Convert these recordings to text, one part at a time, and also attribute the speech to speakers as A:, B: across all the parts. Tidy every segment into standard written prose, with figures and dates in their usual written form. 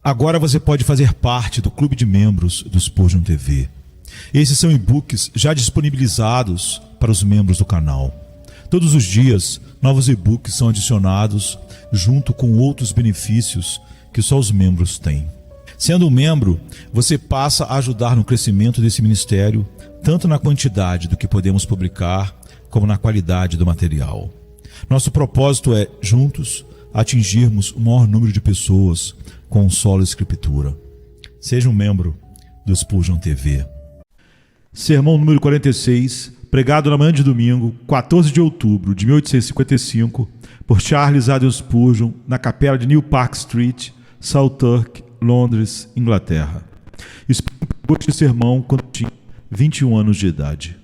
A: Agora você pode fazer parte do clube de membros do Spurgeon TV. Esses são e-books já disponibilizados para os membros do canal. Todos os dias, novos e-books são adicionados junto com outros benefícios que só os membros têm. Sendo um membro, você passa a ajudar no crescimento desse ministério, tanto na quantidade do que podemos publicar, como na qualidade do material. Nosso propósito é, juntos, atingirmos o maior número de pessoas com solo escritura. Seja um membro do Spurgeon TV. Sermão número 46, pregado na manhã de domingo, 14 de outubro de 1855, por Charles Haddon Spurgeon, na capela de New Park Street, Southwark, Londres, Inglaterra. Spurgeon pregou este sermão quando tinha 21 anos de idade.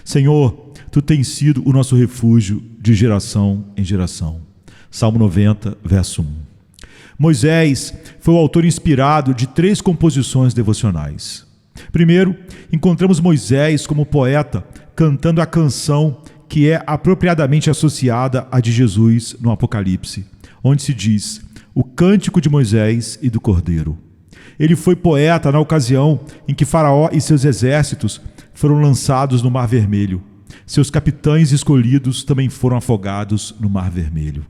A: Senhor, Tu tens sido o nosso refúgio de geração em geração. Salmo 90, verso 1. Moisés foi o autor inspirado de 3 composições devocionais. Primeiro, encontramos Moisés como poeta cantando a canção que é apropriadamente associada à de Jesus no Apocalipse, onde se diz o cântico de Moisés e do Cordeiro. Ele foi poeta na ocasião em que Faraó e seus exércitos foram lançados no Mar Vermelho. Seus capitães escolhidos também foram afogados no Mar Vermelho.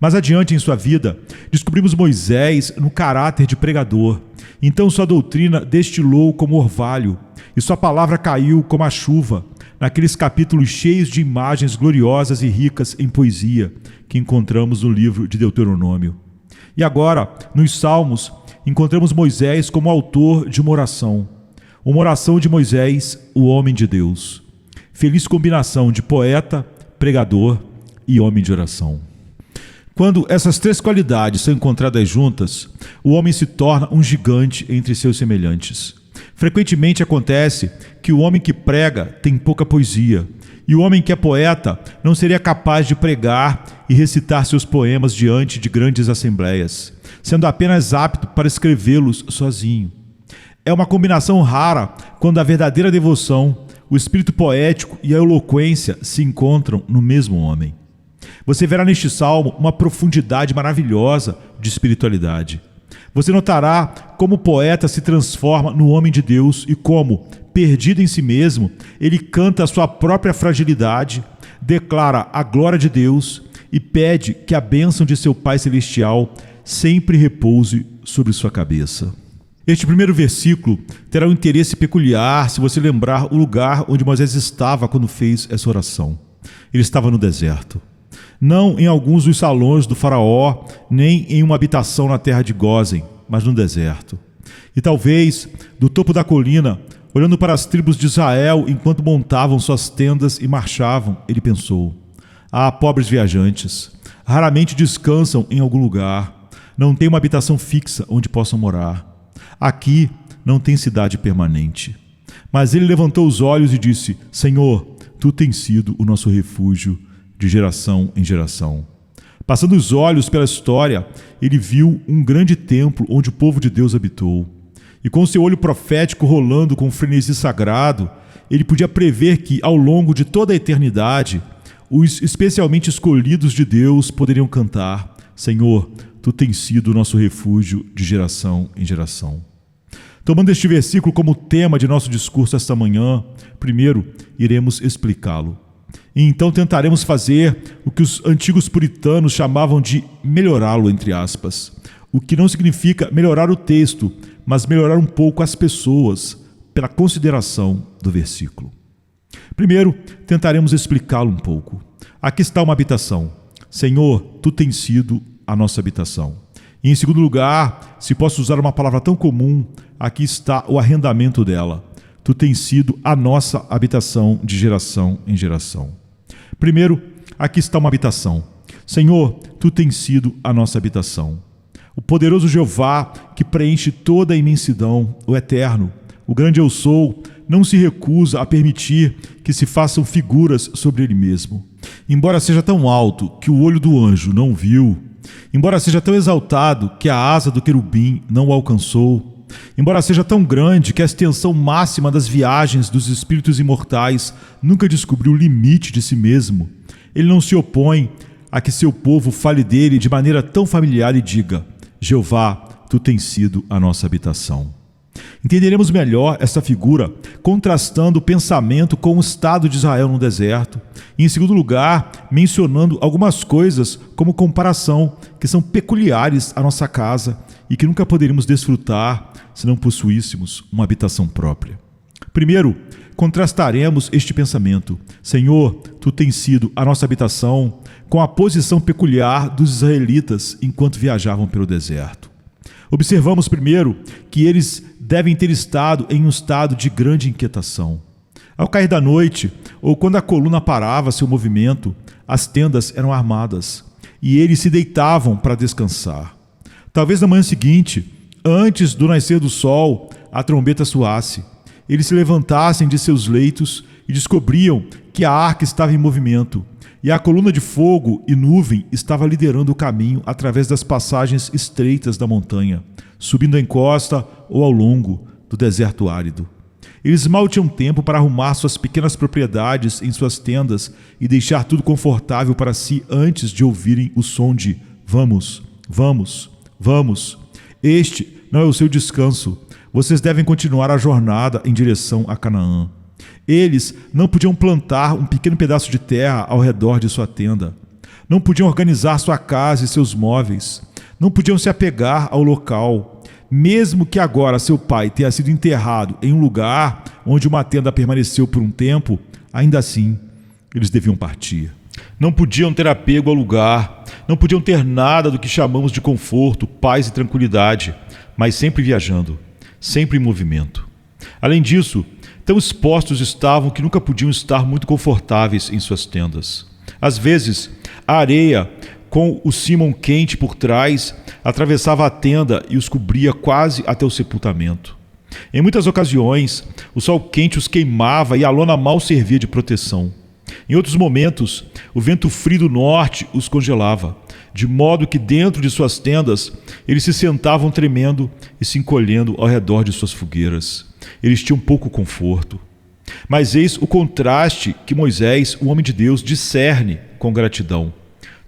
A: Mais adiante em sua vida, descobrimos Moisés no caráter de pregador. Então sua doutrina destilou como orvalho, e sua palavra caiu como a chuva, naqueles capítulos cheios de imagens gloriosas e ricas em poesia que encontramos no livro de Deuteronômio. E agora, nos Salmos, encontramos Moisés como autor de uma oração de Moisés, o homem de Deus. Feliz combinação de poeta, pregador e homem de oração. Quando essas 3 qualidades são encontradas juntas, o homem se torna um gigante entre seus semelhantes. Frequentemente acontece que o homem que prega tem pouca poesia, e o homem que é poeta não seria capaz de pregar e recitar seus poemas diante de grandes assembleias, sendo apenas apto para escrevê-los sozinho. É uma combinação rara quando a verdadeira devoção, o espírito poético e a eloquência se encontram no mesmo homem. Você verá neste salmo uma profundidade maravilhosa de espiritualidade. Você notará como o poeta se transforma no homem de Deus e como, perdido em si mesmo, ele canta a sua própria fragilidade, declara a glória de Deus e pede que a bênção de seu Pai Celestial sempre repouse sobre sua cabeça. Este primeiro versículo terá um interesse peculiar se você lembrar o lugar onde Moisés estava quando fez essa oração. Ele estava no deserto. Não em alguns dos salões do faraó, nem em uma habitação na terra de Gósen, mas no deserto. E talvez, do topo da colina, olhando para as tribos de Israel enquanto montavam suas tendas e marchavam, ele pensou: pobres viajantes, raramente descansam em algum lugar, não têm uma habitação fixa onde possam morar. Aqui não tem cidade permanente. Mas ele levantou os olhos e disse: Senhor, Tu tens sido o nosso refúgio de geração em geração. Passando os olhos pela história, ele viu um grande templo onde o povo de Deus habitou. E com seu olho profético rolando com um frenesi sagrado, ele podia prever que, ao longo de toda a eternidade, os especialmente escolhidos de Deus poderiam cantar: Senhor, Tu tens sido o nosso refúgio de geração em geração. Tomando este versículo como tema de nosso discurso esta manhã, primeiro iremos explicá-lo. E então tentaremos fazer o que os antigos puritanos chamavam de melhorá-lo, entre aspas. O que não significa melhorar o texto, mas melhorar um pouco as pessoas pela consideração do versículo. Primeiro, tentaremos explicá-lo um pouco. Aqui está uma habitação. Senhor, Tu tens sido a nossa habitação. E em segundo lugar, se posso usar uma palavra tão comum, aqui está o arrendamento dela. Tu tens sido a nossa habitação de geração em geração. Primeiro, aqui está uma habitação. Senhor, Tu tens sido a nossa habitação. O poderoso Jeová, que preenche toda a imensidão, o eterno, o grande eu sou, não se recusa a permitir que se façam figuras sobre ele mesmo. Embora seja tão alto que o olho do anjo não viu, embora seja tão exaltado que a asa do querubim não o alcançou, embora seja tão grande que a extensão máxima das viagens dos espíritos imortais nunca descobriu o limite de si mesmo, ele não se opõe a que seu povo fale dele de maneira tão familiar e diga: Jeová, tu tens sido a nossa habitação. Entenderemos melhor essa figura contrastando o pensamento com o estado de Israel no deserto e, em segundo lugar, mencionando algumas coisas como comparação que são peculiares à nossa casa e que nunca poderíamos desfrutar se não possuíssemos uma habitação própria. Primeiro, contrastaremos este pensamento: Senhor, tu tens sido a nossa habitação, com a posição peculiar dos israelitas enquanto viajavam pelo deserto. Observamos primeiro que eles devem ter estado em um estado de grande inquietação. Ao cair da noite, ou quando a coluna parava seu movimento, as tendas eram armadas e eles se deitavam para descansar. Talvez na manhã seguinte, antes do nascer do sol, a trombeta soasse. Eles se levantassem de seus leitos e descobriam que a arca estava em movimento e a coluna de fogo e nuvem estava liderando o caminho através das passagens estreitas da montanha, subindo a encosta ou ao longo do deserto árido. Eles mal tinham tempo para arrumar suas pequenas propriedades em suas tendas e deixar tudo confortável para si antes de ouvirem o som de "Vamos, vamos, vamos". Este não é o seu descanso. Vocês devem continuar a jornada em direção a Canaã. Eles não podiam plantar um pequeno pedaço de terra ao redor de sua tenda. Não podiam organizar sua casa e seus móveis. Não podiam se apegar ao local. Mesmo que agora seu pai tenha sido enterrado em um lugar onde uma tenda permaneceu por um tempo, ainda assim, eles deviam partir. Não podiam ter apego ao lugar. Não podiam ter nada do que chamamos de conforto, paz e tranquilidade, mas sempre viajando, sempre em movimento. Além disso, tão expostos estavam que nunca podiam estar muito confortáveis em suas tendas. Às vezes, a areia, com o cimão quente por trás, atravessava a tenda e os cobria quase até o sepultamento. Em muitas ocasiões, o sol quente os queimava e a lona mal servia de proteção. Em outros momentos, o vento frio do norte os congelava, de modo que dentro de suas tendas eles se sentavam tremendo e se encolhendo ao redor de suas fogueiras. Eles tinham pouco conforto. Mas eis o contraste que Moisés, o homem de Deus, discerne com gratidão.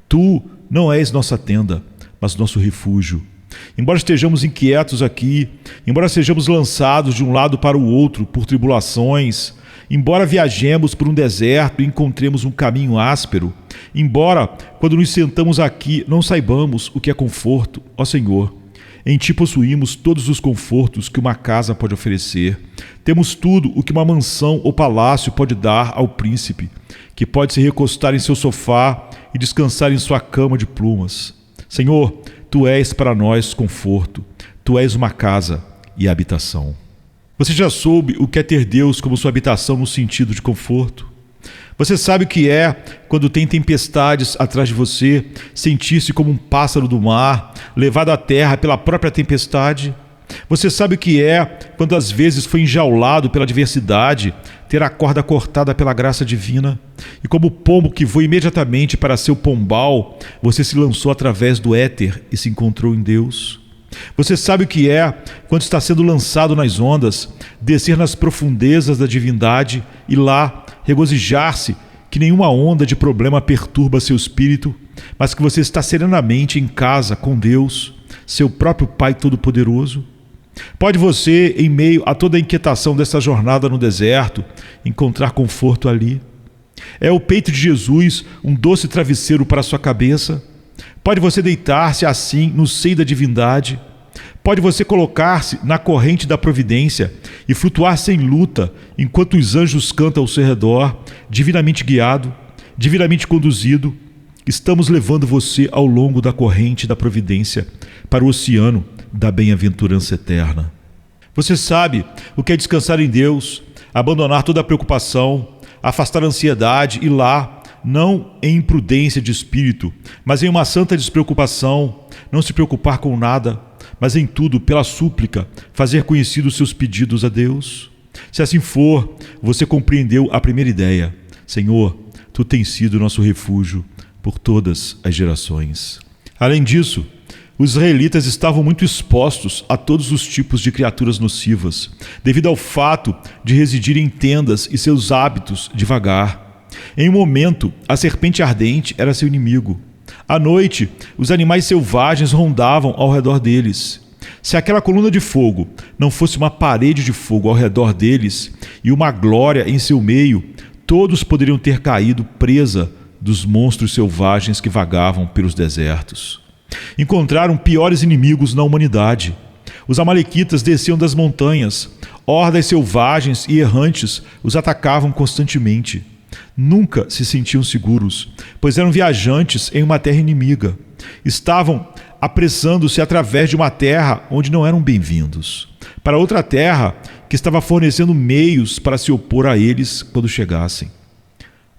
A: Tu não és nossa tenda, mas nosso refúgio. Embora estejamos inquietos aqui, embora sejamos lançados de um lado para o outro por tribulações, embora viajemos por um deserto e encontremos um caminho áspero, embora, quando nos sentamos aqui, não saibamos o que é conforto, ó Senhor, em Ti possuímos todos os confortos que uma casa pode oferecer. Temos tudo o que uma mansão ou palácio pode dar ao príncipe, que pode se recostar em seu sofá e descansar em sua cama de plumas. Senhor, Tu és para nós conforto, Tu és uma casa e habitação. Você já soube o que é ter Deus como sua habitação no sentido de conforto? Você sabe o que é, quando tem tempestades atrás de você, sentir-se como um pássaro do mar, levado à terra pela própria tempestade? Você sabe o que é, quando às vezes foi enjaulado pela adversidade, ter a corda cortada pela graça divina? E como o pombo que voa imediatamente para seu pombal, você se lançou através do éter e se encontrou em Deus? Você sabe o que é, quando está sendo lançado nas ondas, descer nas profundezas da divindade e lá regozijar-se que nenhuma onda de problema perturba seu espírito, mas que você está serenamente em casa com Deus, seu próprio Pai Todo-Poderoso? Pode você, em meio a toda a inquietação dessa jornada no deserto, encontrar conforto ali? É o peito de Jesus um doce travesseiro para sua cabeça? Pode você deitar-se assim no seio da divindade? Pode você colocar-se na corrente da providência e flutuar sem luta, enquanto os anjos cantam ao seu redor, divinamente guiado, divinamente conduzido? Estamos levando você ao longo da corrente da providência para o oceano da bem-aventurança eterna. Você sabe o que é descansar em Deus, abandonar toda a preocupação, afastar a ansiedade e lá, não em imprudência de espírito, mas em uma santa despreocupação, não se preocupar com nada, mas em tudo, pela súplica, fazer conhecidos seus pedidos a Deus? Se assim for, você compreendeu a primeira ideia. Senhor, Tu tens sido nosso refúgio por todas as gerações. Além disso, os israelitas estavam muito expostos a todos os tipos de criaturas nocivas, devido ao fato de residirem em tendas e seus hábitos de vagar. Em um momento, a serpente ardente era seu inimigo. À noite, os animais selvagens rondavam ao redor deles. Se aquela coluna de fogo não fosse uma parede de fogo ao redor deles e uma glória em seu meio, todos poderiam ter caído presa dos monstros selvagens que vagavam pelos desertos. Encontraram piores inimigos na humanidade. Os amalequitas desciam das montanhas. Hordas selvagens e errantes os atacavam constantemente. Nunca se sentiam seguros, pois eram viajantes em uma terra inimiga. Estavam apressando-se através de uma terra onde não eram bem-vindos, para outra terra que estava fornecendo meios para se opor a eles quando chegassem.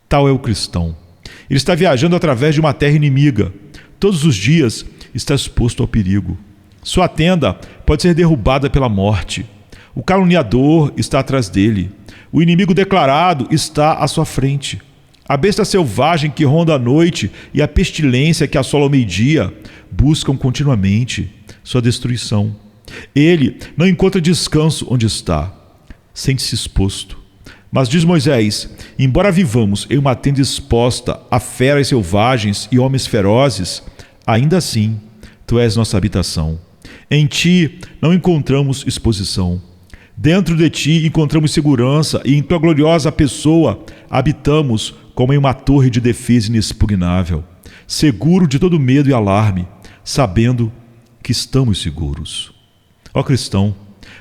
A: Tal é o cristão. Ele está viajando através de uma terra inimiga. Todos os dias está exposto ao perigo. Sua tenda pode ser derrubada pela morte. O caluniador está atrás dele. O inimigo declarado está à sua frente. A besta selvagem que ronda a noite e a pestilência que assola ao meio-dia buscam continuamente sua destruição. Ele não encontra descanso onde está. Sente-se exposto. Mas diz Moisés: embora vivamos em uma tenda exposta a feras selvagens e homens ferozes, ainda assim tu és nossa habitação. Em ti não encontramos exposição. Dentro de ti encontramos segurança e em tua gloriosa pessoa habitamos como em uma torre de defesa inexpugnável, seguro de todo medo e alarme, sabendo que estamos seguros. Ó cristão,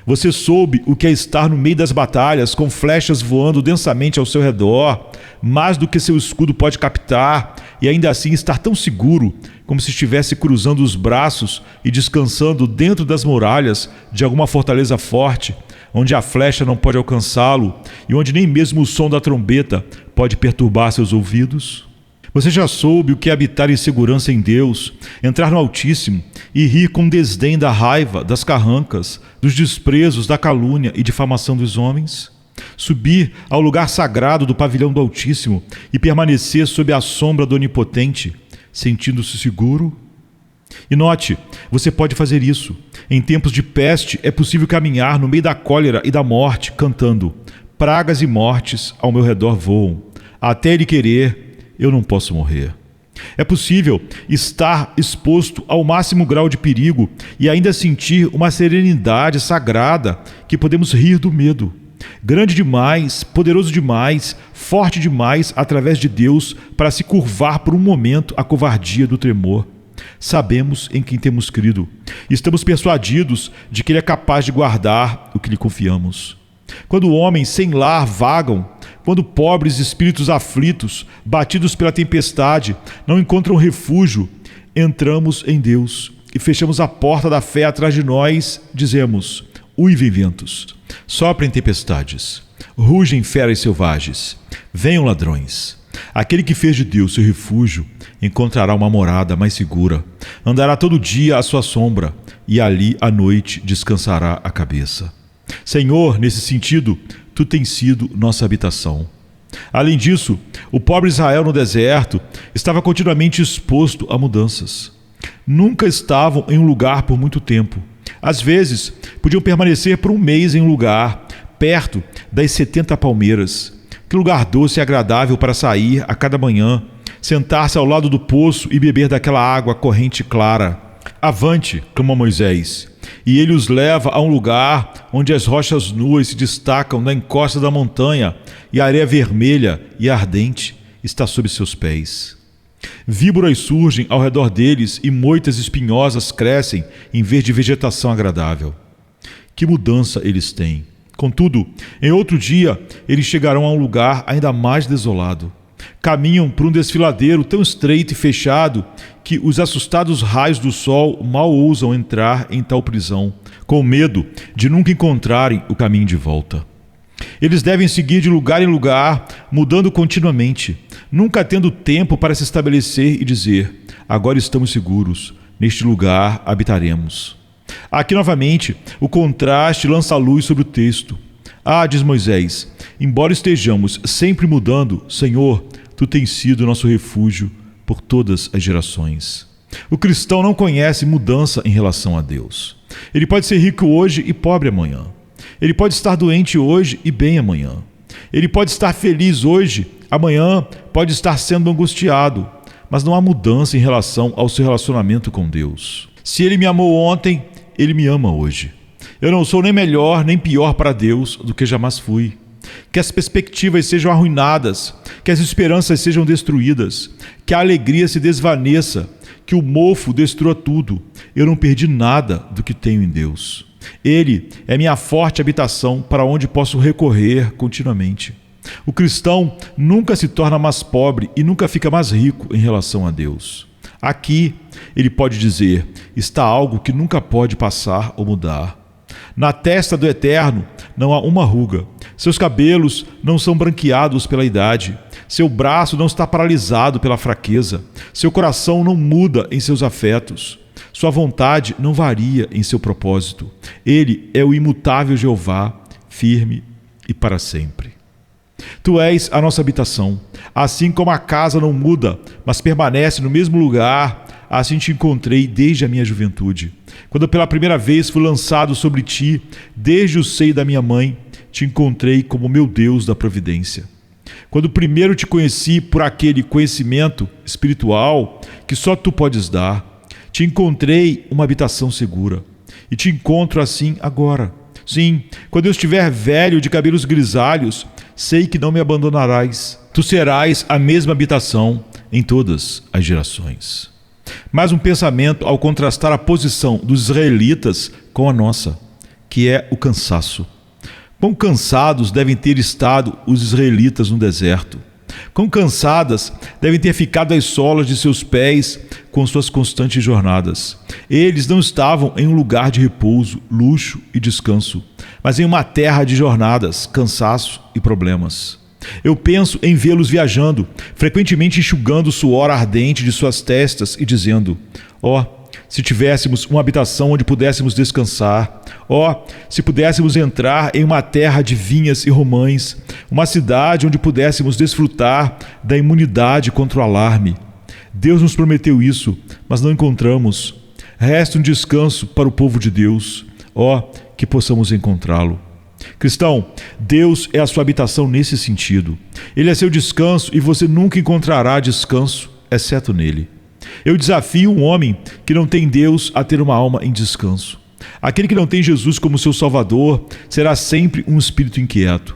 A: você soube o que é estar no meio das batalhas, com flechas voando densamente ao seu redor, mais do que seu escudo pode captar, e ainda assim estar tão seguro, como se estivesse cruzando os braços e descansando dentro das muralhas de alguma fortaleza forte, onde a flecha não pode alcançá-lo e onde nem mesmo o som da trombeta pode perturbar seus ouvidos? Você já soube o que é habitar em segurança em Deus, entrar no Altíssimo e rir com desdém da raiva, das carrancas, dos desprezos, da calúnia e difamação dos homens? Subir ao lugar sagrado do pavilhão do Altíssimo e permanecer sob a sombra do Onipotente, sentindo-se seguro? E note, você pode fazer isso. Em tempos de peste é possível caminhar no meio da cólera e da morte, cantando: pragas e mortes ao meu redor voam, até ele querer, eu não posso morrer. É possível estar exposto ao máximo grau de perigo e ainda sentir uma serenidade sagrada que podemos rir do medo. Grande demais, poderoso demais, forte demais através de Deus para se curvar por um momento a covardia do tremor. Sabemos em quem temos crido. Estamos persuadidos de que Ele é capaz de guardar o que lhe confiamos. Quando homens sem lar vagam, quando pobres espíritos aflitos, batidos pela tempestade, não encontram refúgio, entramos em Deus e fechamos a porta da fé atrás de nós, dizemos: uivem ventos, soprem tempestades, rugem feras selvagens, venham ladrões. Aquele que fez de Deus seu refúgio encontrará uma morada mais segura, andará todo dia à sua sombra e ali à noite descansará a cabeça. Senhor, nesse sentido, Tu tens sido nossa habitação. Além disso, o pobre Israel no deserto estava continuamente exposto a mudanças. Nunca estavam em um lugar por muito tempo. Às vezes, podiam permanecer por um mês em um lugar, perto das 70 palmeiras. Que lugar doce e agradável para sair a cada manhã, sentar-se ao lado do poço e beber daquela água corrente clara. Avante, clama Moisés, e ele os leva a um lugar onde as rochas nuas se destacam na encosta da montanha e a areia vermelha e ardente está sob seus pés. Víboras surgem ao redor deles e moitas espinhosas crescem em vez de vegetação agradável. Que mudança eles têm! Contudo, em outro dia, eles chegarão a um lugar ainda mais desolado. Caminham por um desfiladeiro tão estreito e fechado que os assustados raios do sol mal ousam entrar em tal prisão, com medo de nunca encontrarem o caminho de volta. Eles devem seguir de lugar em lugar, mudando continuamente, nunca tendo tempo para se estabelecer e dizer: agora estamos seguros, neste lugar habitaremos. Aqui novamente, o contraste lança luz sobre o texto. Diz Moisés, embora estejamos sempre mudando, Senhor, Tu tens sido nosso refúgio por todas as gerações. O cristão não conhece mudança em relação a Deus. Ele pode ser rico hoje e pobre amanhã. Ele pode estar doente hoje e bem amanhã. Ele pode estar feliz hoje, amanhã pode estar sendo angustiado. Mas não há mudança em relação ao seu relacionamento com Deus. Se Ele me amou ontem, Ele me ama hoje. Eu não sou nem melhor nem pior para Deus do que jamais fui. Que as perspectivas sejam arruinadas, que as esperanças sejam destruídas, que a alegria se desvaneça, que o mofo destrua tudo. Eu não perdi nada do que tenho em Deus. Ele é minha forte habitação para onde posso recorrer continuamente. O cristão nunca se torna mais pobre e nunca fica mais rico em relação a Deus. Aqui, ele pode dizer, está algo que nunca pode passar ou mudar. Na testa do Eterno não há uma ruga. Seus cabelos não são branqueados pela idade. Seu braço não está paralisado pela fraqueza. Seu coração não muda em seus afetos. Sua vontade não varia em seu propósito. Ele é o imutável Jeová, firme e para sempre. Tu és a nossa habitação. Assim como a casa não muda, mas permanece no mesmo lugar, assim te encontrei desde a minha juventude. Quando pela primeira vez fui lançado sobre ti, desde o seio da minha mãe, te encontrei como meu Deus da providência. Quando primeiro te conheci por aquele conhecimento espiritual que só tu podes dar, te encontrei uma habitação segura. E te encontro assim agora. Sim, quando eu estiver velho de cabelos grisalhos, sei que não me abandonarás. Tu serás a mesma habitação em todas as gerações. Mais um pensamento ao contrastar a posição dos israelitas com a nossa, que é o cansaço. Quão cansados devem ter estado os israelitas no deserto. Quão cansadas devem ter ficado as solas de seus pés com suas constantes jornadas. Eles não estavam em um lugar de repouso, luxo e descanso, mas em uma terra de jornadas, cansaço e problemas. Eu penso em vê-los viajando, frequentemente enxugando o suor ardente de suas testas e dizendo: ó, se tivéssemos uma habitação onde pudéssemos descansar, ó, se pudéssemos entrar em uma terra de vinhas e romães, uma cidade onde pudéssemos desfrutar da imunidade contra o alarme. Deus nos prometeu isso, mas não encontramos. Resta um descanso para o povo de Deus, ó, que possamos encontrá-lo. Cristão, Deus é a sua habitação nesse sentido. Ele é seu descanso e você nunca encontrará descanso, exceto nele. Eu desafio um homem que não tem Deus a ter uma alma em descanso. Aquele que não tem Jesus como seu Salvador será sempre um espírito inquieto.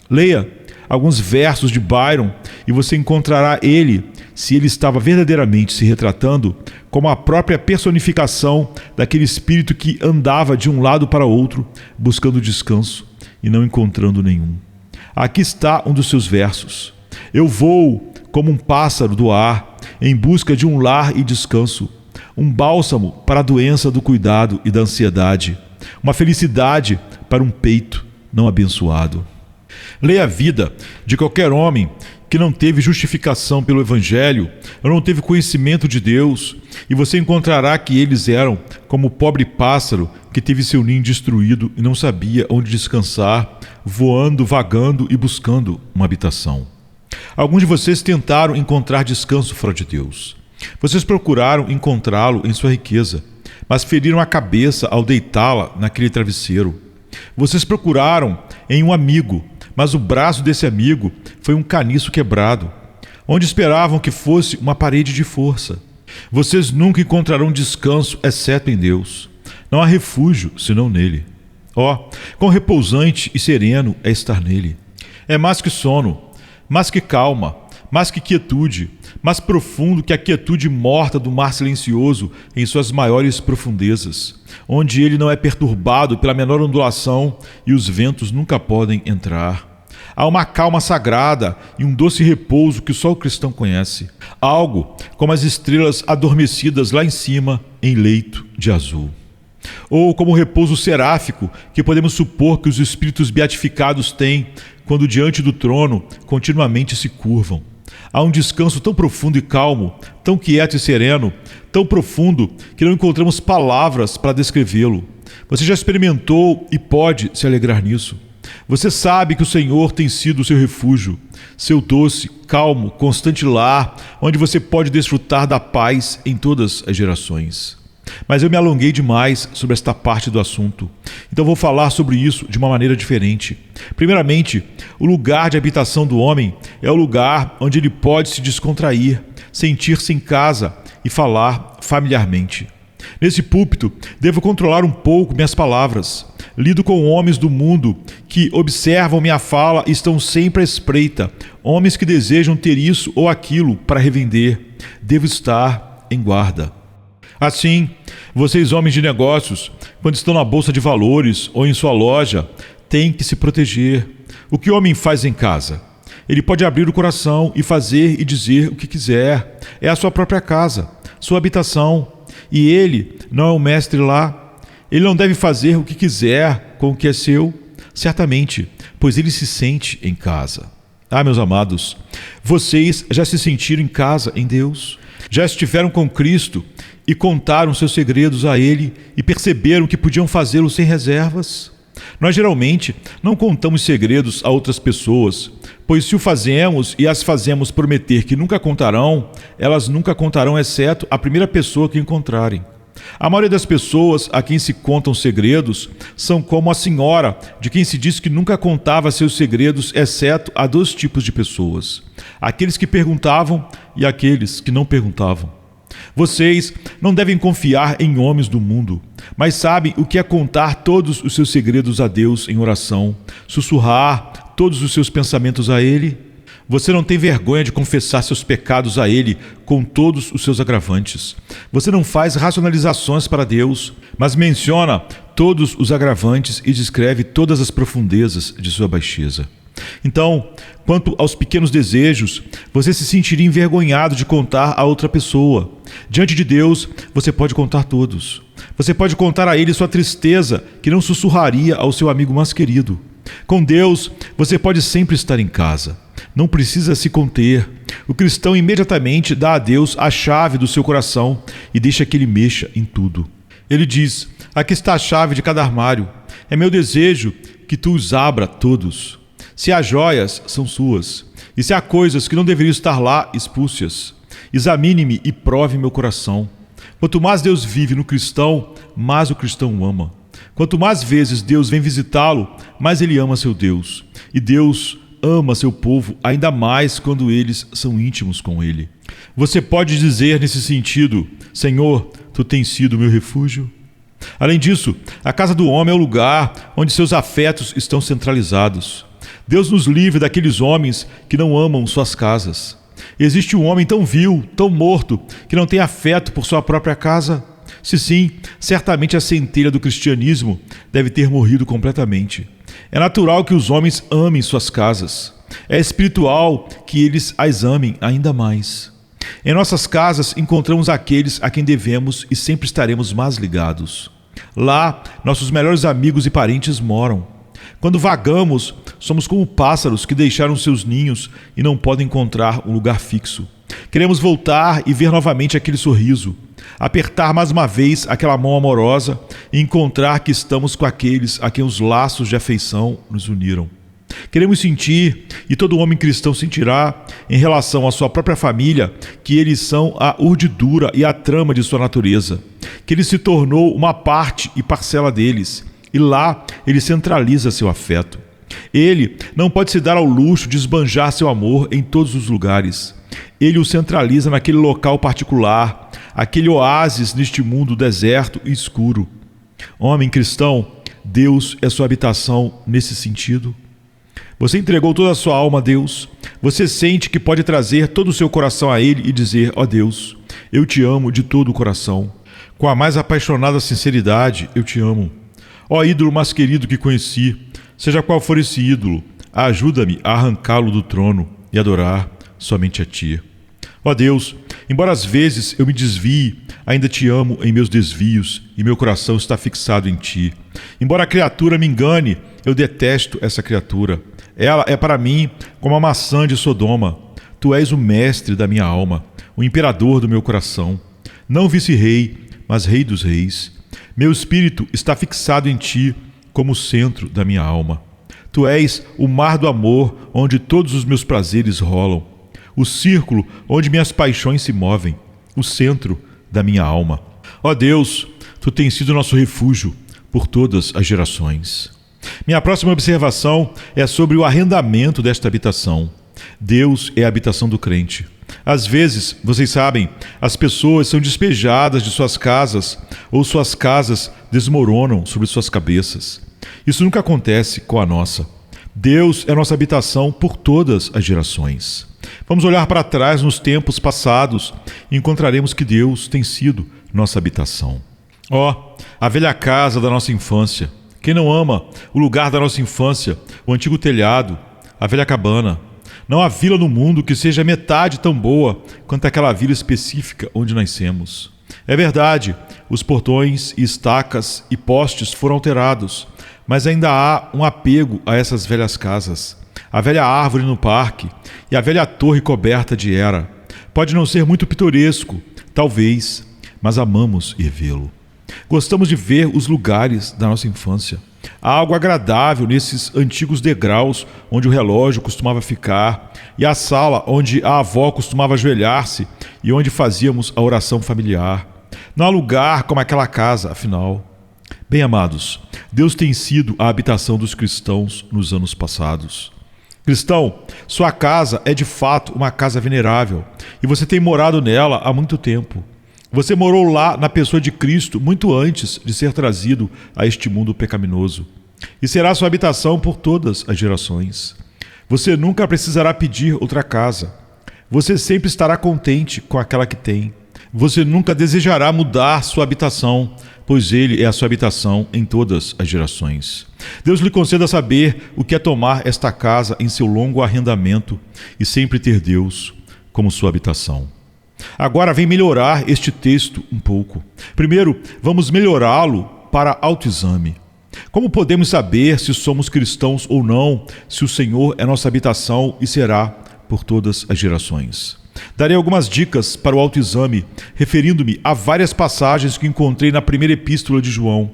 A: Leia alguns versos de Byron e você encontrará ele, se ele estava verdadeiramente se retratando, como a própria personificação daquele espírito que andava de um lado para outro, buscando descanso e não encontrando nenhum. Aqui está um dos seus versos. Eu vou como um pássaro do ar, em busca de um lar e descanso, um bálsamo para a doença do cuidado e da ansiedade, uma felicidade para um peito não abençoado. Leia a vida de qualquer homem que não teve justificação pelo Evangelho ou não teve conhecimento de Deus, e você encontrará que eles eram como o pobre pássaro que teve seu ninho destruído e não sabia onde descansar, voando, vagando e buscando uma habitação. Alguns de vocês tentaram encontrar descanso fora de Deus. Vocês procuraram encontrá-lo em sua riqueza, mas feriram a cabeça ao deitá-la naquele travesseiro. Vocês procuraram em um amigo, mas o braço desse amigo foi um caniço quebrado, onde esperavam que fosse uma parede de força. Vocês nunca encontrarão descanso exceto em Deus. Não há refúgio senão nele. Ó, quão repousante e sereno é estar nele. É mais que sono, mais que calma, mais que quietude, mais profundo que a quietude morta do mar silencioso em suas maiores profundezas, onde ele não é perturbado pela menor ondulação e os ventos nunca podem entrar. Há uma calma sagrada e um doce repouso que só o cristão conhece, algo como as estrelas adormecidas lá em cima em leito de azul. Ou como o repouso seráfico que podemos supor que os espíritos beatificados têm quando diante do trono continuamente se curvam. Há um descanso tão profundo e calmo, tão quieto e sereno, tão profundo que não encontramos palavras para descrevê-lo. Você já experimentou e pode se alegrar nisso. Você sabe que o Senhor tem sido o seu refúgio, seu doce, calmo, constante lar, onde você pode desfrutar da paz em todas as gerações. Mas eu me alonguei demais sobre esta parte do assunto, então vou falar sobre isso de uma maneira diferente. Primeiramente, o lugar de habitação do homem é o lugar onde ele pode se descontrair, sentir-se em casa e falar familiarmente. Nesse púlpito, devo controlar um pouco minhas palavras. Lido com homens do mundo que observam minha fala e estão sempre à espreita. Homens que desejam ter isso ou aquilo para revender. Devo estar em guarda. Assim, vocês homens de negócios, quando estão na bolsa de valores ou em sua loja, têm que se proteger. O que o homem faz em casa? Ele pode abrir o coração e fazer e dizer o que quiser. É a sua própria casa, sua habitação. E ele não é o mestre lá. Ele não deve fazer o que quiser com o que é seu, certamente, pois ele se sente em casa. Ah, meus amados, vocês já se sentiram em casa em Deus? Já estiveram com Cristo e contaram seus segredos a Ele e perceberam que podiam fazê-lo sem reservas? Nós geralmente não contamos segredos a outras pessoas, pois se o fazemos e as fazemos prometer que nunca contarão, elas nunca contarão, exceto a primeira pessoa que encontrarem. A maioria das pessoas a quem se contam segredos são como a senhora de quem se diz que nunca contava seus segredos, exceto a 2 tipos de pessoas: aqueles que perguntavam e aqueles que não perguntavam. Vocês não devem confiar em homens do mundo, mas sabem o que é contar todos os seus segredos a Deus em oração, sussurrar todos os seus pensamentos a Ele. Você não tem vergonha de confessar seus pecados a Ele com todos os seus agravantes. Você não faz racionalizações para Deus, mas menciona todos os agravantes e descreve todas as profundezas de sua baixeza. Então, quanto aos pequenos desejos, você se sentiria envergonhado de contar a outra pessoa. Diante de Deus, você pode contar todos. Você pode contar a Ele sua tristeza, que não sussurraria ao seu amigo mais querido. Com Deus, você pode sempre estar em casa. Não precisa se conter. O cristão imediatamente dá a Deus a chave do seu coração e deixa que Ele mexa em tudo. Ele diz: aqui está a chave de cada armário. É meu desejo que tu os abra todos. Se há joias, são suas. E se há coisas que não deveriam estar lá, expulse-as. Examine-me e prove meu coração. Quanto mais Deus vive no cristão, mais o cristão o ama. Quanto mais vezes Deus vem visitá-lo, mais ele ama seu Deus. E Deus ama seu povo ainda mais quando eles são íntimos com ele. Você pode dizer nesse sentido: Senhor, tu tens sido meu refúgio. Além disso, a casa do homem é o lugar onde seus afetos estão centralizados. Deus nos livre daqueles homens que não amam suas casas. Existe um homem tão vil, tão morto, que não tem afeto por sua própria casa? Se sim, certamente a centelha do cristianismo deve ter morrido completamente. É natural que os homens amem suas casas. É espiritual que eles as amem ainda mais. Em nossas casas encontramos aqueles a quem devemos e sempre estaremos mais ligados. Lá, nossos melhores amigos e parentes moram. Quando vagamos, somos como pássaros que deixaram seus ninhos e não podem encontrar um lugar fixo. Queremos voltar e ver novamente aquele sorriso, apertar mais uma vez aquela mão amorosa e encontrar que estamos com aqueles a quem os laços de afeição nos uniram. Queremos sentir, e todo homem cristão sentirá, em relação à sua própria família, que eles são a urdidura e a trama de sua natureza, que ele se tornou uma parte e parcela deles, e lá ele centraliza seu afeto. Ele não pode se dar ao luxo de esbanjar seu amor em todos os lugares. Ele o centraliza naquele local particular, aquele oásis neste mundo deserto e escuro. Homem cristão, Deus é sua habitação nesse sentido. Você entregou toda a sua alma a Deus. Você sente que pode trazer todo o seu coração a Ele e dizer: ó Deus, eu te amo de todo o coração. Com a mais apaixonada sinceridade, eu te amo. Ó ídolo mais querido que conheci, seja qual for esse ídolo, ajuda-me a arrancá-lo do trono e adorar somente a Ti. Ó Deus, embora às vezes eu me desvie, ainda Te amo em meus desvios e meu coração está fixado em Ti. Embora a criatura me engane, eu detesto essa criatura. Ela é para mim como a maçã de Sodoma. Tu és o mestre da minha alma, o imperador do meu coração. Não vice-rei, mas rei dos reis. Meu espírito está fixado em Ti como o centro da minha alma. Tu és o mar do amor onde todos os meus prazeres rolam, o círculo onde minhas paixões se movem, o centro da minha alma. Ó Deus, Tu tens sido nosso refúgio por todas as gerações. Minha próxima observação é sobre o arrendamento desta habitação. Deus é a habitação do crente. Às vezes, vocês sabem, as pessoas são despejadas de suas casas ou suas casas desmoronam sobre suas cabeças. Isso nunca acontece com a nossa. Deus é nossa habitação por todas as gerações. Vamos olhar para trás nos tempos passados e encontraremos que Deus tem sido nossa habitação. A velha casa da nossa infância. Quem não ama o lugar da nossa infância, o antigo telhado, a velha cabana? Não há vila no mundo que seja metade tão boa quanto aquela vila específica onde nascemos. É verdade, os portões e estacas e postes foram alterados, mas ainda há um apego a essas velhas casas. A velha árvore no parque e a velha torre coberta de era. Pode não ser muito pitoresco, talvez, mas amamos ir vê-lo. Gostamos de ver os lugares da nossa infância. Há algo agradável nesses antigos degraus onde o relógio costumava ficar, e a sala onde a avó costumava ajoelhar-se e onde fazíamos a oração familiar. Não há lugar como aquela casa, afinal. Bem, amados, Deus tem sido a habitação dos cristãos nos anos passados. Cristão, sua casa é de fato uma casa venerável, e você tem morado nela há muito tempo. Você morou lá na pessoa de Cristo muito antes de ser trazido a este mundo pecaminoso. E será sua habitação por todas as gerações. Você nunca precisará pedir outra casa. Você sempre estará contente com aquela que tem. Você nunca desejará mudar sua habitação, pois Ele é a sua habitação em todas as gerações. Deus lhe conceda saber o que é tomar esta casa em seu longo arrendamento e sempre ter Deus como sua habitação. Agora vem melhorar este texto um pouco. Primeiro, vamos melhorá-lo para autoexame. Como podemos saber se somos cristãos ou não, se o Senhor é nossa habitação e será por todas as gerações? Darei algumas dicas para o autoexame, referindo-me a várias passagens que encontrei na primeira epístola de João.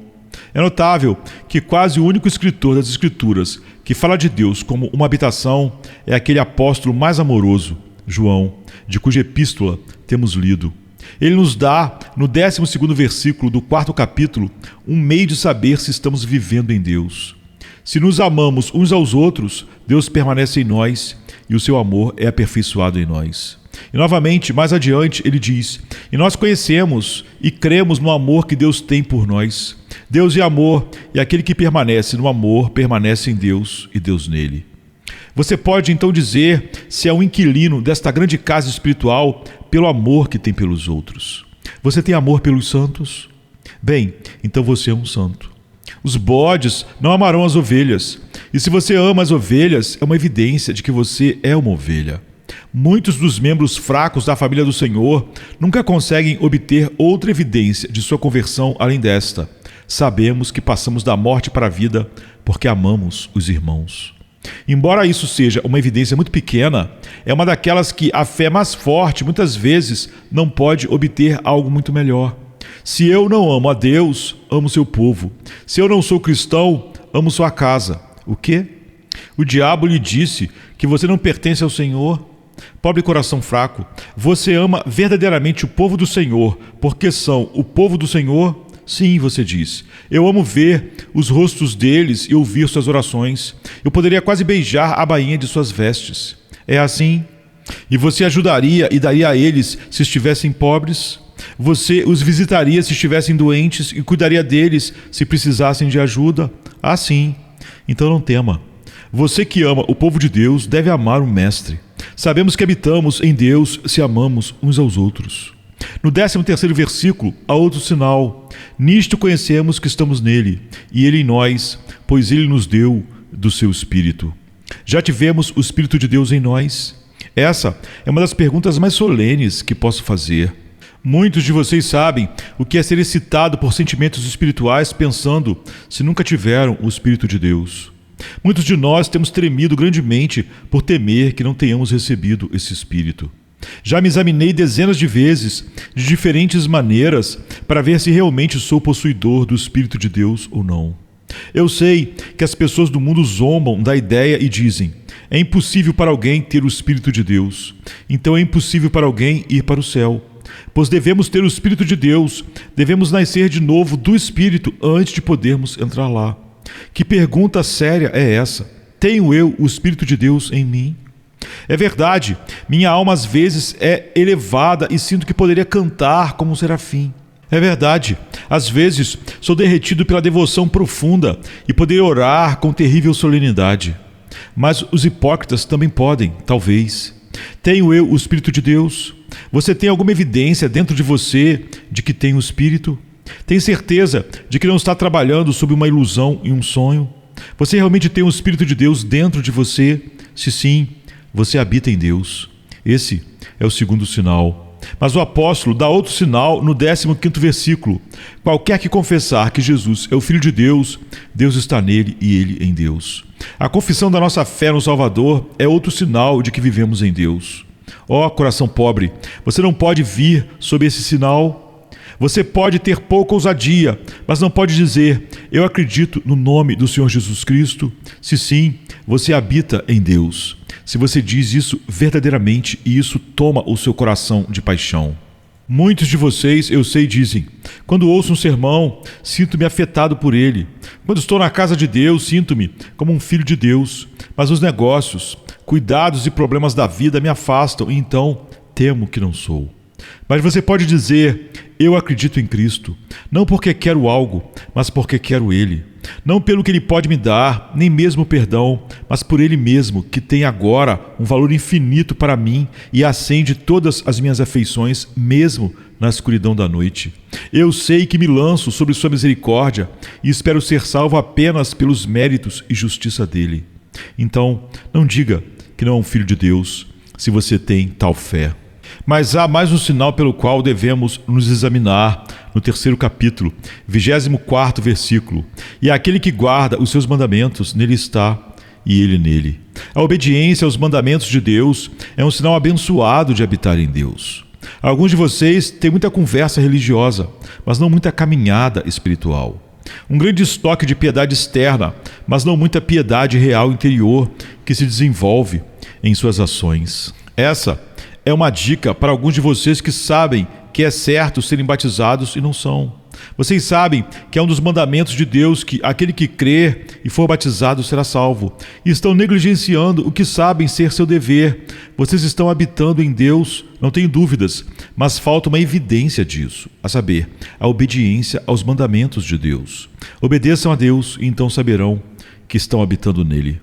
A: É notável que quase o único escritor das Escrituras que fala de Deus como uma habitação é aquele apóstolo mais amoroso, João, de cuja epístola temos lido. Ele nos dá, no 12º versículo do 4º capítulo, um meio de saber se estamos vivendo em Deus. Se nos amamos uns aos outros, Deus permanece em nós e o seu amor é aperfeiçoado em nós. E novamente, mais adiante, ele diz: e nós conhecemos e cremos no amor que Deus tem por nós. Deus é amor, e aquele que permanece no amor permanece em Deus e Deus nele. Você pode então dizer se é um inquilino desta grande casa espiritual pelo amor que tem pelos outros. Você tem amor pelos santos? Bem, então você é um santo. Os bodes não amarão as ovelhas, e se você ama as ovelhas, é uma evidência de que você é uma ovelha. Muitos dos membros fracos da família do Senhor nunca conseguem obter outra evidência de sua conversão além desta. Sabemos que passamos da morte para a vida porque amamos os irmãos. Embora isso seja uma evidência muito pequena, é uma daquelas que a fé mais forte muitas vezes não pode obter algo muito melhor. Se eu não amo a Deus, amo seu povo. Se eu não sou cristão, amo sua casa. O quê? O diabo lhe disse que você não pertence ao Senhor? Pobre coração fraco, você ama verdadeiramente o povo do Senhor, porque são o povo do Senhor? Sim, você diz. Eu amo ver os rostos deles e ouvir suas orações. Eu poderia quase beijar a bainha de suas vestes. É assim? E você ajudaria e daria a eles se estivessem pobres? Você os visitaria se estivessem doentes e cuidaria deles se precisassem de ajuda? Ah, sim. Então não tema. Você que ama o povo de Deus deve amar o Mestre. Sabemos que habitamos em Deus se amamos uns aos outros. No 13º versículo, há outro sinal. Nisto conhecemos que estamos nele, e ele em nós, pois ele nos deu do seu Espírito. Já tivemos o Espírito de Deus em nós? Essa é uma das perguntas mais solenes que posso fazer. Muitos de vocês sabem o que é ser excitado por sentimentos espirituais pensando se nunca tiveram o Espírito de Deus. Muitos de nós temos tremido grandemente por temer que não tenhamos recebido esse Espírito. Já me examinei dezenas de vezes, de diferentes maneiras, para ver se realmente sou possuidor do Espírito de Deus ou não. Eu sei que as pessoas do mundo zombam da ideia e dizem: é impossível para alguém ter o Espírito de Deus, então é impossível para alguém ir para o céu. Pois devemos ter o Espírito de Deus, devemos nascer de novo do Espírito antes de podermos entrar lá. Que pergunta séria é essa? Tenho eu o Espírito de Deus em mim? É verdade, minha alma às vezes é elevada e sinto que poderia cantar como um serafim. É verdade, às vezes sou derretido pela devoção profunda e poderia orar com terrível solenidade. Mas os hipócritas também podem, talvez. Tenho eu o Espírito de Deus? Você tem alguma evidência dentro de você de que tem o Espírito? Tem certeza de que não está trabalhando sob uma ilusão e um sonho? Você realmente tem o Espírito de Deus dentro de você? Se sim, você habita em Deus. Esse é o segundo sinal. Mas o apóstolo dá outro sinal no 15º versículo. Qualquer que confessar que Jesus é o Filho de Deus, Deus está nele e ele em Deus. A confissão da nossa fé no Salvador é outro sinal de que vivemos em Deus. Ó coração pobre, você não pode vir sob esse sinal. Você pode ter pouca ousadia, mas não pode dizer, eu acredito no nome do Senhor Jesus Cristo. Se sim, você habita em Deus. Se você diz isso verdadeiramente e isso toma o seu coração de paixão. Muitos de vocês, eu sei, dizem, quando ouço um sermão, sinto-me afetado por ele. Quando estou na casa de Deus, sinto-me como um filho de Deus. Mas os negócios, cuidados e problemas da vida me afastam e então temo que não sou. Mas você pode dizer, eu acredito em Cristo, não porque quero algo, mas porque quero Ele. Não pelo que Ele pode me dar, nem mesmo perdão, mas por Ele mesmo, que tem agora um valor infinito para mim e acende todas as minhas afeições, mesmo na escuridão da noite. Eu sei que me lanço sobre sua misericórdia e espero ser salvo apenas pelos méritos e justiça dEle. Então, não diga que não é um filho de Deus, se você tem tal fé. Mas há mais um sinal pelo qual devemos nos examinar no 3º capítulo, 24º versículo. E aquele que guarda os seus mandamentos, nele está e ele nele. A obediência aos mandamentos de Deus é um sinal abençoado de habitar em Deus. Alguns de vocês têm muita conversa religiosa, mas não muita caminhada espiritual. Um grande estoque de piedade externa, mas não muita piedade real interior que se desenvolve em suas ações. Essa é uma dica para alguns de vocês que sabem que é certo serem batizados e não são. Vocês sabem que é um dos mandamentos de Deus que aquele que crer e for batizado será salvo. E estão negligenciando o que sabem ser seu dever. Vocês estão habitando em Deus, não tenho dúvidas, mas falta uma evidência disso, a saber, a obediência aos mandamentos de Deus. Obedeçam a Deus e então saberão que estão habitando nele.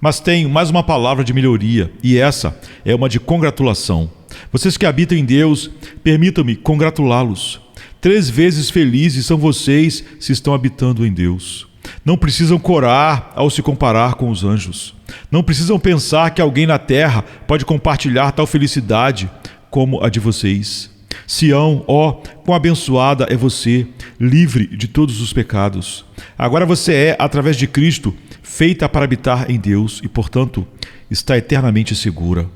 A: Mas tenho mais uma palavra de melhoria, e essa é uma de congratulação. Vocês que habitam em Deus, permitam-me congratulá-los. 3 vezes felizes são vocês se estão habitando em Deus. Não precisam corar ao se comparar com os anjos. Não precisam pensar que alguém na terra pode compartilhar tal felicidade como a de vocês. Sião, ó, quão abençoada é você, livre de todos os pecados. Agora você é, através de Cristo, feita para habitar em Deus e, portanto, está eternamente segura.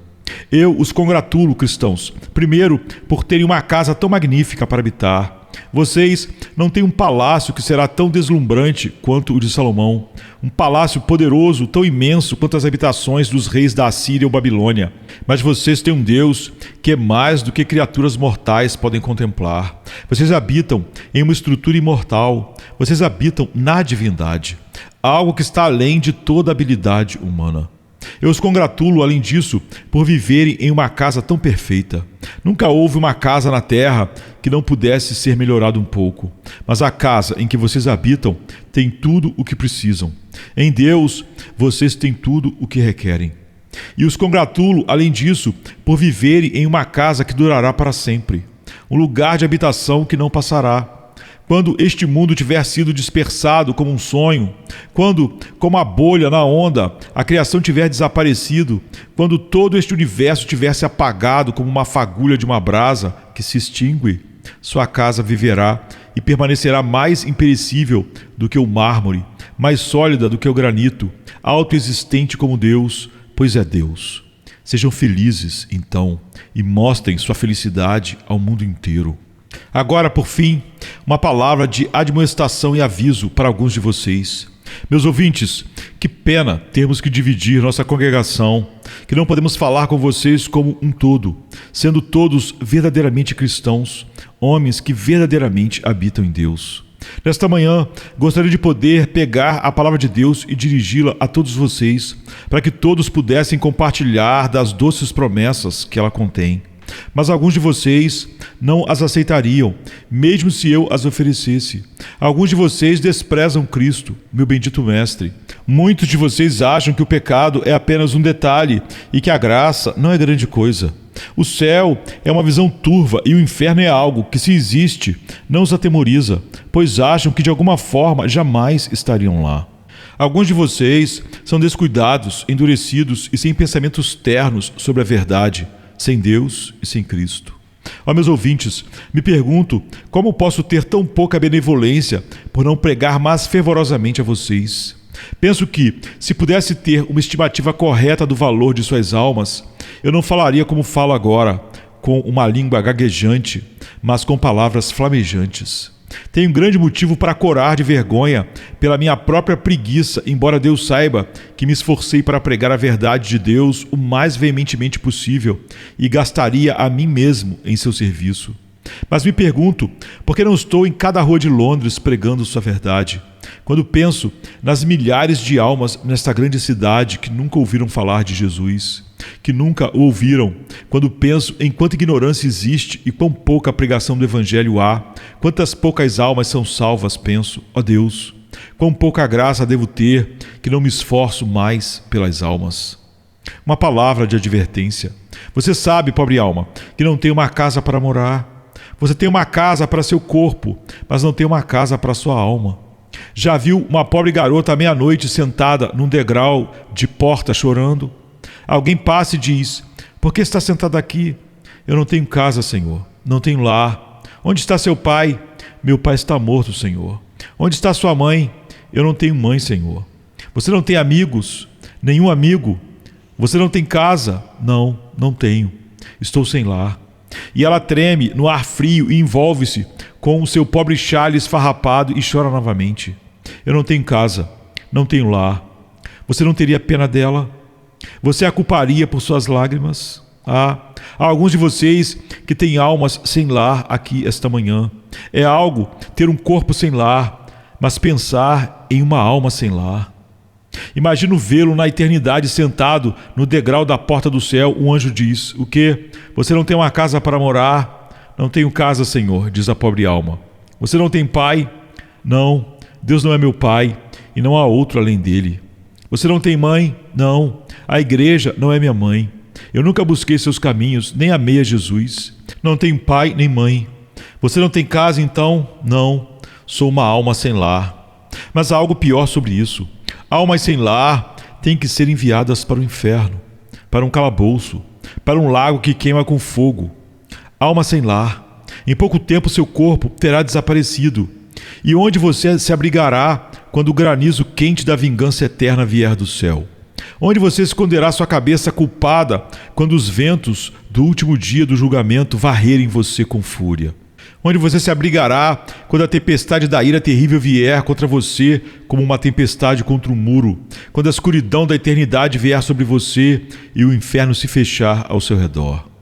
A: Eu os congratulo, cristãos, primeiro, por terem uma casa tão magnífica para habitar. Vocês não têm um palácio que será tão deslumbrante quanto o de Salomão, um palácio poderoso, tão imenso quanto as habitações dos reis da Assíria ou Babilônia. Mas vocês têm um Deus que é mais do que criaturas mortais podem contemplar. Vocês habitam em uma estrutura imortal. Vocês habitam na divindade, algo que está além de toda habilidade humana. Eu os congratulo, além disso, por viverem em uma casa tão perfeita. Nunca houve uma casa na terra que não pudesse ser melhorada um pouco. Mas a casa em que vocês habitam tem tudo o que precisam. Em Deus, vocês têm tudo o que requerem. E os congratulo, além disso, por viverem em uma casa que durará para sempre. Um lugar de habitação que não passará. Quando este mundo tiver sido dispersado como um sonho, quando, como a bolha na onda, a criação tiver desaparecido, quando todo este universo tiver se apagado como uma fagulha de uma brasa que se extingue, sua casa viverá e permanecerá mais imperecível do que o mármore, mais sólida do que o granito, autoexistente como Deus, pois é Deus. Sejam felizes, então, e mostrem sua felicidade ao mundo inteiro. Agora, por fim, uma palavra de admoestação e aviso para alguns de vocês. Meus ouvintes, que pena termos que dividir nossa congregação, que não podemos falar com vocês como um todo, sendo todos verdadeiramente cristãos, homens que verdadeiramente habitam em Deus. Nesta manhã, gostaria de poder pegar a palavra de Deus e dirigi-la a todos vocês, para que todos pudessem compartilhar das doces promessas que ela contém. Mas alguns de vocês não as aceitariam, mesmo se eu as oferecesse. Alguns de vocês desprezam Cristo, meu bendito Mestre. Muitos de vocês acham que o pecado é apenas um detalhe e que a graça não é grande coisa. O céu é uma visão turva e o inferno é algo que, se existe, não os atemoriza, pois acham que de alguma forma jamais estariam lá. Alguns de vocês são descuidados, endurecidos e sem pensamentos ternos sobre a verdade, sem Deus e sem Cristo. Ó meus ouvintes, me pergunto como posso ter tão pouca benevolência por não pregar mais fervorosamente a vocês. Penso que, se pudesse ter uma estimativa correta do valor de suas almas, eu não falaria como falo agora, com uma língua gaguejante, mas com palavras flamejantes. Tenho grande motivo para corar de vergonha pela minha própria preguiça, embora Deus saiba que me esforcei para pregar a verdade de Deus o mais veementemente possível e gastaria a mim mesmo em seu serviço. Mas me pergunto, por que não estou em cada rua de Londres pregando sua verdade? Quando penso nas milhares de almas nesta grande cidade que nunca ouviram falar de Jesus, que nunca o ouviram, quando penso em quanta ignorância existe e quão pouca pregação do Evangelho há, quantas poucas almas são salvas, penso, ó Deus, quão pouca graça devo ter que não me esforço mais pelas almas. Uma palavra de advertência. Você sabe, pobre alma, que não tem uma casa para morar. Você tem uma casa para seu corpo, mas não tem uma casa para sua alma. Já viu uma pobre garota à meia-noite sentada num degrau de porta chorando? Alguém passa e diz: por que está sentada aqui? Eu não tenho casa, Senhor. Não tenho lar. Onde está seu pai? Meu pai está morto, Senhor. Onde está sua mãe? Eu não tenho mãe, Senhor. Você não tem amigos? Nenhum amigo? Você não tem casa? Não, não tenho. Estou sem lar. E ela treme no ar frio e envolve-se com o seu pobre chale esfarrapado e chora novamente. Eu não tenho casa, não tenho lar. Você não teria pena dela? Você a culparia por suas lágrimas? Há alguns de vocês que têm almas sem lar aqui esta manhã. É algo ter um corpo sem lar, mas pensar em uma alma sem lar. Imagino vê-lo na eternidade sentado no degrau da porta do céu. Um anjo diz: o quê? Você não tem uma casa para morar? Não tenho casa, Senhor, diz a pobre alma. Você não tem pai? Não, Deus não é meu pai e não há outro além dele. Você não tem mãe? Não, a igreja não é minha mãe. Eu nunca busquei seus caminhos, nem amei a Jesus. Não tenho pai nem mãe. Você não tem casa, então? Não, sou uma alma sem lar. Mas há algo pior sobre isso. Almas sem lar têm que ser enviadas para o inferno, para um calabouço, para um lago que queima com fogo. Alma sem lar. Em pouco tempo seu corpo terá desaparecido. E onde você se abrigará quando o granizo quente da vingança eterna vier do céu? Onde você esconderá sua cabeça culpada quando os ventos do último dia do julgamento varrerem você com fúria? Onde você se abrigará quando a tempestade da ira terrível vier contra você como uma tempestade contra um muro, quando a escuridão da eternidade vier sobre você e o inferno se fechar ao seu redor?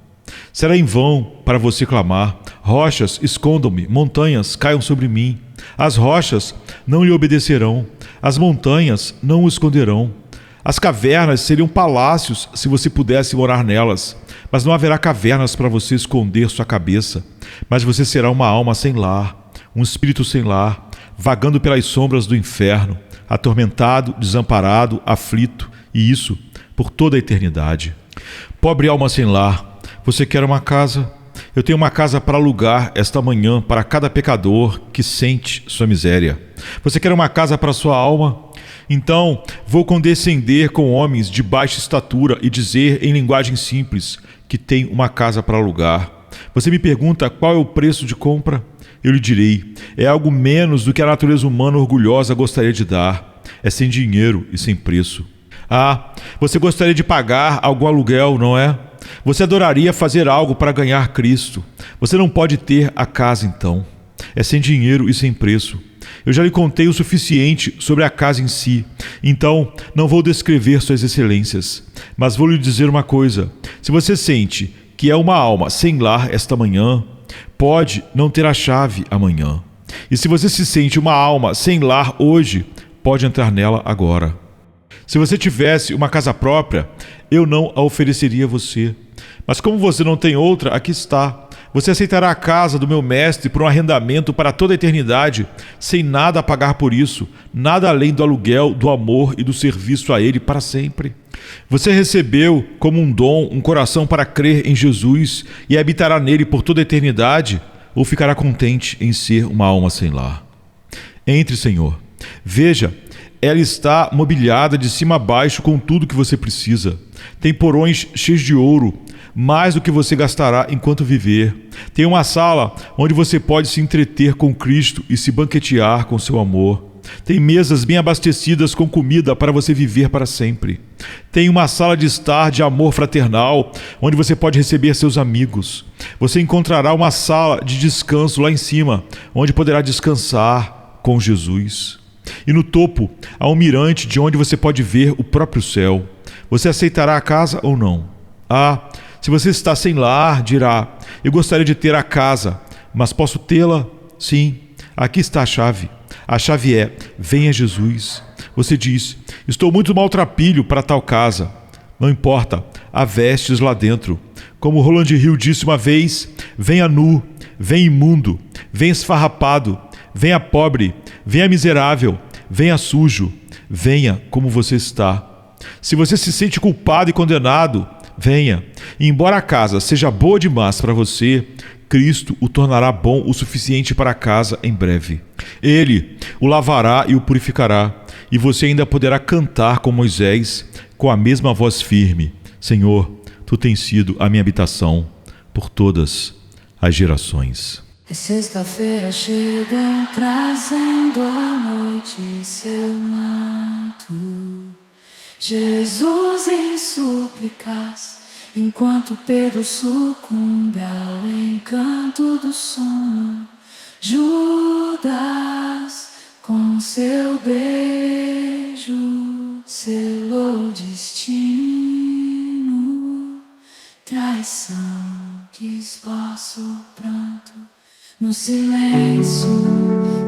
A: Será em vão para você clamar: rochas, escondam-me, montanhas, caiam sobre mim. As rochas não lhe obedecerão, as montanhas não o esconderão. As cavernas seriam palácios se você pudesse morar nelas, mas não haverá cavernas para você esconder sua cabeça. Mas você será uma alma sem lar, um espírito sem lar, vagando pelas sombras do inferno, atormentado, desamparado, aflito, e isso por toda a eternidade. Pobre alma sem lar, você quer uma casa? Eu tenho uma casa para alugar esta manhã para cada pecador que sente sua miséria. Você quer uma casa para sua alma? Então vou condescender com homens de baixa estatura e dizer em linguagem simples que tem uma casa para alugar. Você me pergunta qual é o preço de compra? Eu lhe direi: é algo menos do que a natureza humana orgulhosa gostaria de dar. É sem dinheiro e sem preço. Ah, você gostaria de pagar algum aluguel, não é? Você adoraria fazer algo para ganhar Cristo. Você não pode ter a casa, então. É sem dinheiro e sem preço. Eu já lhe contei o suficiente sobre a casa em si, então não vou descrever suas excelências. Mas vou lhe dizer uma coisa: se você sente que é uma alma sem lar esta manhã, pode não ter a chave amanhã. E se você se sente uma alma sem lar hoje, pode entrar nela agora. Se você tivesse uma casa própria, eu não a ofereceria a você. Mas como você não tem outra, aqui está. Você aceitará a casa do meu mestre por um arrendamento para toda a eternidade, sem nada a pagar por isso, nada além do aluguel, do amor e do serviço a ele para sempre. Você recebeu como um dom um coração para crer em Jesus e habitará nele por toda a eternidade, ou ficará contente em ser uma alma sem lar? Entre, Senhor. Veja, ela está mobiliada de cima a baixo com tudo que você precisa. Tem porões cheios de ouro, mais do que você gastará enquanto viver. Tem uma sala onde você pode se entreter com Cristo e se banquetear com seu amor. Tem mesas bem abastecidas com comida para você viver para sempre. Tem uma sala de estar de amor fraternal, onde você pode receber seus amigos. Você encontrará uma sala de descanso lá em cima, onde poderá descansar com Jesus. E no topo há um mirante de onde você pode ver o próprio céu. Você aceitará a casa ou não? Se você está sem lar, dirá: eu gostaria de ter a casa, mas posso tê-la? Sim, aqui está a chave. A chave é: venha Jesus. Você diz: estou muito maltrapilho para tal casa. Não importa, há vestes lá dentro. Como Roland Hill disse uma vez: venha nu, venha imundo, venha esfarrapado, venha pobre, venha miserável, venha sujo, venha como você está. Se você se sente culpado e condenado, venha. E embora a casa seja boa demais para você, Cristo o tornará bom o suficiente para a casa em breve. Ele o lavará e o purificará, e você ainda poderá cantar com Moisés, com a mesma voz firme: Senhor, Tu tens sido a minha habitação por todas as gerações.
B: Sexta-feira chega trazendo a noite em seu manto. Jesus em súplicas, enquanto Pedro sucumbe ao encanto do sono. Judas, com seu beijo, selou o destino. Traição que esboça o pranto. No silêncio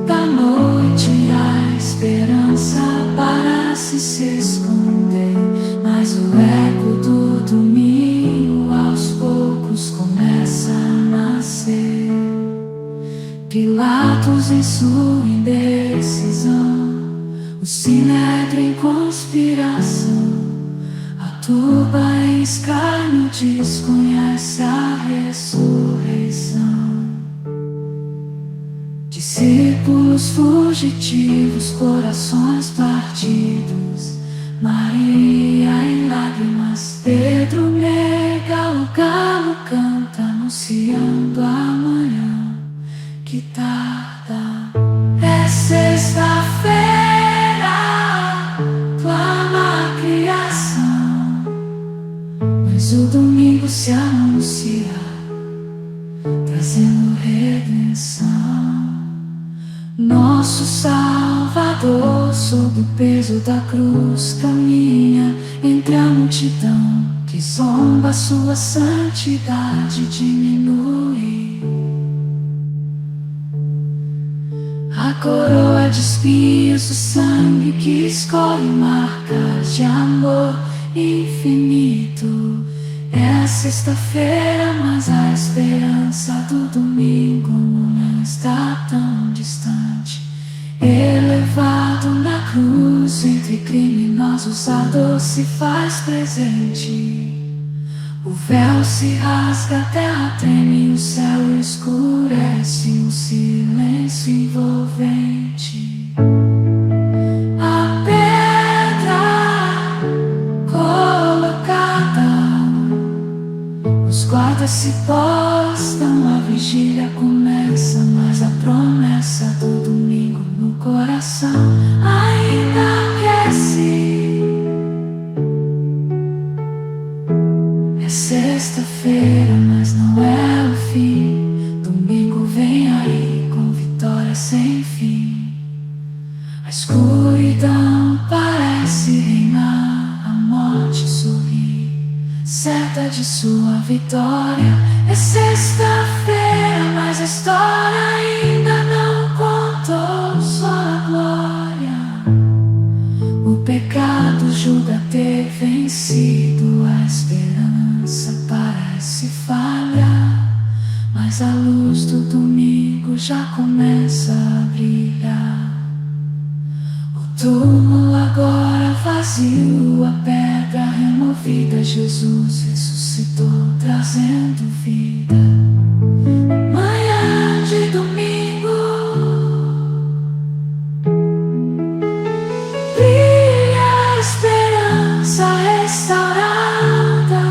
B: da noite, a esperança parece se esconder, mas o eco do domingo aos poucos começa a nascer. Pilatos em sua indecisão, o sinédrio em conspiração, a turba em escárnio desconhece a ressurreição. Discípulos fugitivos, corações partidos, Maria em lágrimas, Pedro nega, o galo canta anunciando a manhã que tarda. É sexta-feira, clama a criação, mas o domingo se anuncia, trazendo redenção. Nosso Salvador, sob o peso da cruz, caminha entre a multidão que zomba, sua santidade diminui. A coroa de espinhos, o sangue que escolhe marcas de amor infinito. É a sexta-feira, mas a esperança do domingo não está tão distante. Elevado na cruz, entre criminosos a dor se faz presente. O véu se rasga, a terra treme, o céu escurece, um silêncio envolvente. A pedra colocada, os guardas se postam, a vigília começa, mas a promessa do domingo no coração ainda aquece. É sexta-feira, mas não é o fim. Domingo vem aí com vitória sem fim. A escuridão parece reinar, a morte sorri, certa de sua vitória. É sexta-feira, mas a história ainda não conta. ajuda a ter vencido. A esperança parece falhar, mas a luz do domingo já começa a brilhar. O túmulo agora vazio, a pedra removida, Jesus ressuscitou, trazendo vida. Manhã de domingo, brilha a esperança restaurada.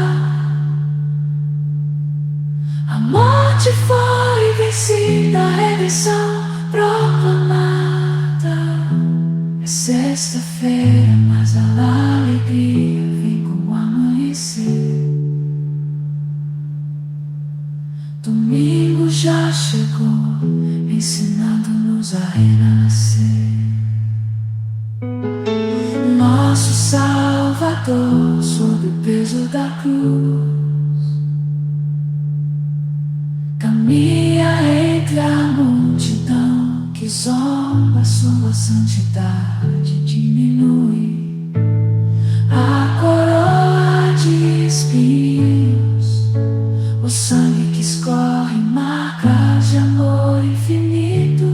B: A morte foi vencida, a redenção proclamada. É sexta-feira, mas a alegria vem com o amanhecer. Domingo já chegou, ensinando-nos a renascer. Nosso Salvador, sob o peso da cruz, caminha entre a multidão que zomba, sua santidade diminui. A coroa de espinhos, o sangue que escorre, marcas de amor infinito.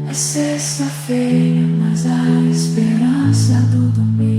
B: É sexta-feira, mas a esperança do domingo